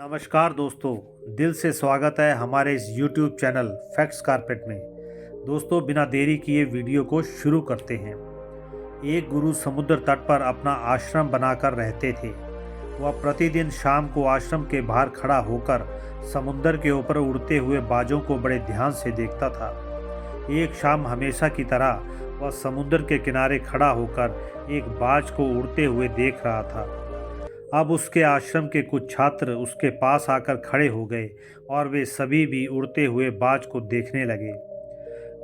नमस्कार दोस्तों, दिल से स्वागत है हमारे इस YouTube चैनल फैक्ट्स कारपेट में। दोस्तों, बिना देरी किए वीडियो को शुरू करते हैं। एक गुरु समुद्र तट पर अपना आश्रम बनाकर रहते थे। वह प्रतिदिन शाम को आश्रम के बाहर खड़ा होकर समुद्र के ऊपर उड़ते हुए बाजों को बड़े ध्यान से देखता था। एक शाम हमेशा की तरह वह समुद्र के किनारे खड़ा होकर एक बाज को उड़ते हुए देख रहा था। अब उसके आश्रम के कुछ छात्र उसके पास आकर खड़े हो गए और वे सभी भी उड़ते हुए बाज को देखने लगे।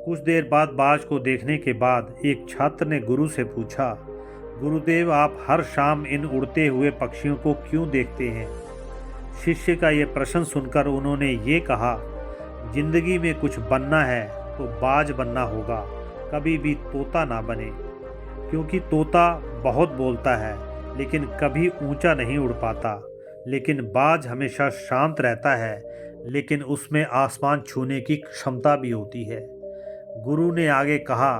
कुछ देर बाद बाज को देखने के बाद एक छात्र ने गुरु से पूछा, गुरुदेव, आप हर शाम इन उड़ते हुए पक्षियों को क्यों देखते हैं? शिष्य का ये प्रश्न सुनकर उन्होंने ये कहा, जिंदगी में कुछ बनना है तो बाज बनना होगा, कभी भी तोता ना बने। क्योंकि तोता बहुत बोलता है लेकिन कभी ऊंचा नहीं उड़ पाता, लेकिन बाज हमेशा शांत रहता है लेकिन उसमें आसमान छूने की क्षमता भी होती है। गुरु ने आगे कहा,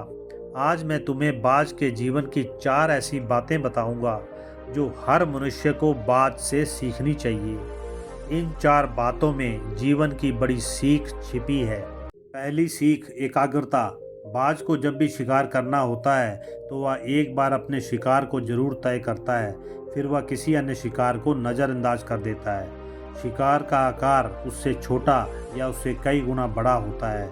आज मैं तुम्हें बाज के जीवन की 4 ऐसी बातें बताऊंगा जो हर मनुष्य को बाज से सीखनी चाहिए। इन 4 बातों में जीवन की बड़ी सीख छिपी है। पहली सीख, एकाग्रता। बाज को जब भी शिकार करना होता है तो वह एक बार अपने शिकार को जरूर तय करता है, फिर वह किसी अन्य शिकार को नज़रअंदाज कर देता है। शिकार का आकार उससे छोटा या उससे कई गुना बड़ा होता है।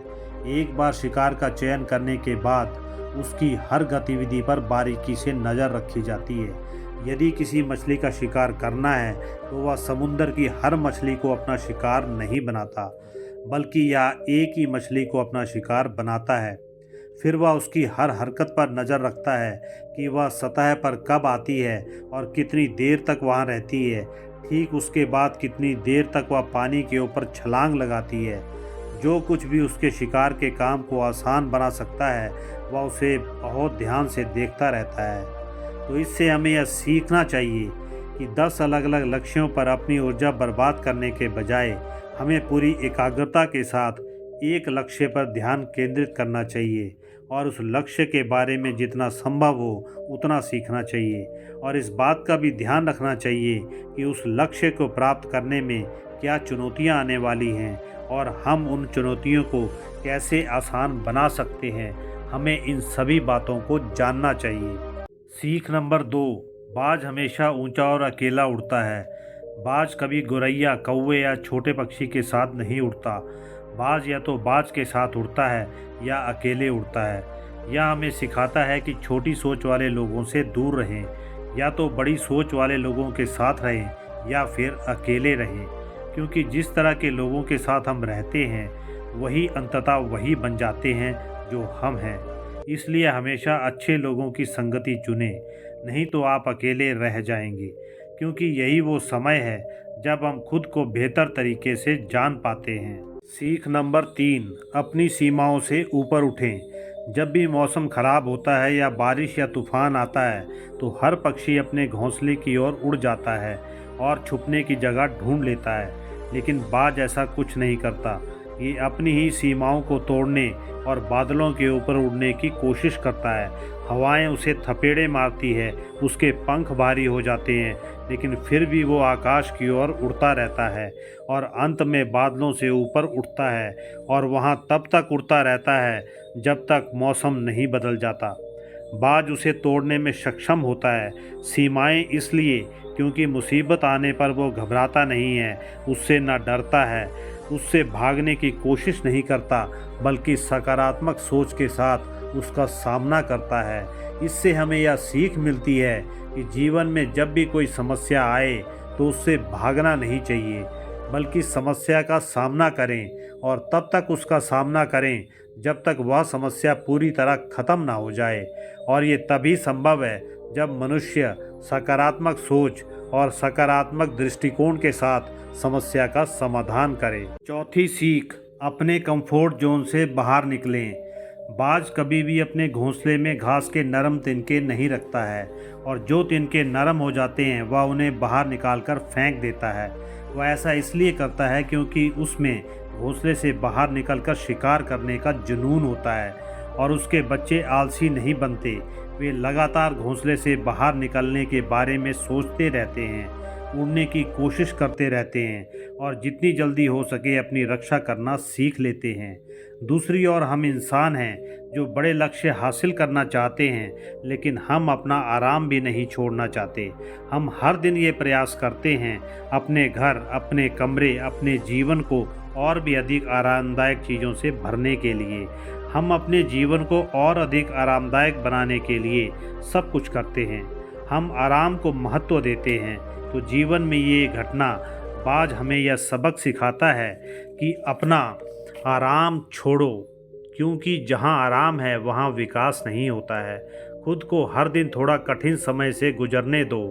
एक बार शिकार का चयन करने के बाद उसकी हर गतिविधि पर बारीकी से नज़र रखी जाती है। यदि किसी मछली का शिकार करना है तो वह समुद्र की हर मछली को अपना शिकार नहीं बनाता, बल्कि यह एक ही मछली को अपना शिकार बनाता है। फिर वह उसकी हर हरकत पर नज़र रखता है कि वह सतह पर कब आती है और कितनी देर तक वहाँ रहती है। ठीक उसके बाद कितनी देर तक वह पानी के ऊपर छलांग लगाती है। जो कुछ भी उसके शिकार के काम को आसान बना सकता है वह उसे बहुत ध्यान से देखता रहता है। तो इससे हमें यह सीखना चाहिए कि 10 अलग अलग लक्ष्यों पर अपनी ऊर्जा बर्बाद करने के बजाय हमें पूरी एकाग्रता के साथ एक लक्ष्य पर ध्यान केंद्रित करना चाहिए और उस लक्ष्य के बारे में जितना संभव हो उतना सीखना चाहिए। और इस बात का भी ध्यान रखना चाहिए कि उस लक्ष्य को प्राप्त करने में क्या चुनौतियां आने वाली हैं और हम उन चुनौतियों को कैसे आसान बना सकते हैं। हमें इन सभी बातों को जानना चाहिए। सीख नंबर 2, बाज हमेशा ऊंचा और अकेला उड़ता है। बाज कभी गोरैया, कौवे या छोटे पक्षी के साथ नहीं उड़ता। बाज या तो बाज के साथ उड़ता है या अकेले उड़ता है। यह हमें सिखाता है कि छोटी सोच वाले लोगों से दूर रहें, या तो बड़ी सोच वाले लोगों के साथ रहें या फिर अकेले रहें। क्योंकि जिस तरह के लोगों के साथ हम रहते हैं वही अंततः वही बन जाते हैं जो हम हैं। इसलिए हमेशा अच्छे लोगों की संगति चुनें, नहीं तो आप अकेले रह जाएंगे। क्योंकि यही वो समय है जब हम खुद को बेहतर तरीके से जान पाते हैं। सीख नंबर 3, अपनी सीमाओं से ऊपर उठें। जब भी मौसम खराब होता है या बारिश या तूफान आता है तो हर पक्षी अपने घोंसले की ओर उड़ जाता है और छुपने की जगह ढूंढ लेता है, लेकिन बाज ऐसा कुछ नहीं करता। ये अपनी ही सीमाओं को तोड़ने और बादलों के ऊपर उड़ने की कोशिश करता है। हवाएं उसे थपेड़े मारती है, उसके पंख भारी हो जाते हैं, लेकिन फिर भी वो आकाश की ओर उड़ता रहता है और अंत में बादलों से ऊपर उठता है और वहाँ तब तक उड़ता रहता है जब तक मौसम नहीं बदल जाता। बाज उसे तोड़ने में सक्षम होता है। सीमाएं इसलिए क्योंकि मुसीबत आने पर वो घबराता नहीं है, उससे न डरता है, उससे भागने की कोशिश नहीं करता, बल्कि सकारात्मक सोच के साथ उसका सामना करता है। इससे हमें यह सीख मिलती है कि जीवन में जब भी कोई समस्या आए तो उससे भागना नहीं चाहिए, बल्कि समस्या का सामना करें और तब तक उसका सामना करें जब तक वह समस्या पूरी तरह ख़त्म ना हो जाए। और ये तभी संभव है जब मनुष्य सकारात्मक सोच और सकारात्मक दृष्टिकोण के साथ समस्या का समाधान करे। चौथी सीख, अपने कंफर्ट जोन से बाहर निकलें। बाज कभी भी अपने घोंसले में घास के नरम तिनके नहीं रखता है और जो तिनके नरम हो जाते हैं वह उन्हें बाहर निकालकर फेंक देता है। वह ऐसा इसलिए करता है क्योंकि उसमें घोंसले से बाहर निकलकर शिकार करने का जुनून होता है और उसके बच्चे आलसी नहीं बनते। वे लगातार घोंसले से बाहर निकलने के बारे में सोचते रहते हैं। उड़ने की कोशिश करते रहते हैं और जितनी जल्दी हो सके अपनी रक्षा करना सीख लेते हैं। दूसरी ओर हम इंसान हैं जो बड़े लक्ष्य हासिल करना चाहते हैं, लेकिन हम अपना आराम भी नहीं छोड़ना चाहते। हम हर दिन ये प्रयास करते हैं अपने घर, अपने कमरे, अपने जीवन को और भी अधिक आरामदायक चीज़ों से भरने के लिए। हम अपने जीवन को और अधिक आरामदायक बनाने के लिए सब कुछ करते हैं। हम आराम को महत्व देते हैं। तो जीवन में ये घटना बाज हमें यह सबक सिखाता है कि अपना आराम छोड़ो, क्योंकि जहाँ आराम है वहाँ विकास नहीं होता है। खुद को हर दिन थोड़ा कठिन समय से गुजरने दो,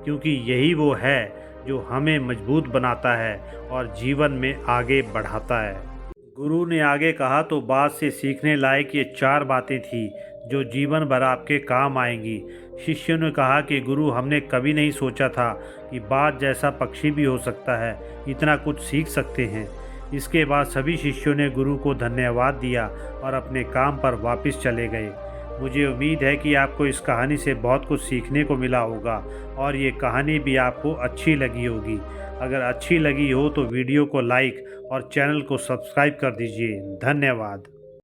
क्योंकि यही वो है जो हमें मजबूत बनाता है और जीवन में आगे बढ़ाता है। गुरु ने आगे कहा, तो बात से सीखने लायक ये 4 बातें थी जो जीवन भर आपके काम आएंगी। शिष्य ने कहा कि गुरु, हमने कभी नहीं सोचा था कि बाज जैसा पक्षी भी हो सकता है, इतना कुछ सीख सकते हैं। इसके बाद सभी शिष्यों ने गुरु को धन्यवाद दिया और अपने काम पर वापस चले गए। मुझे उम्मीद है कि आपको इस कहानी से बहुत कुछ सीखने को मिला होगा और ये कहानी भी आपको अच्छी लगी होगी। अगर अच्छी लगी हो तो वीडियो को लाइक और चैनल को सब्सक्राइब कर दीजिए। धन्यवाद।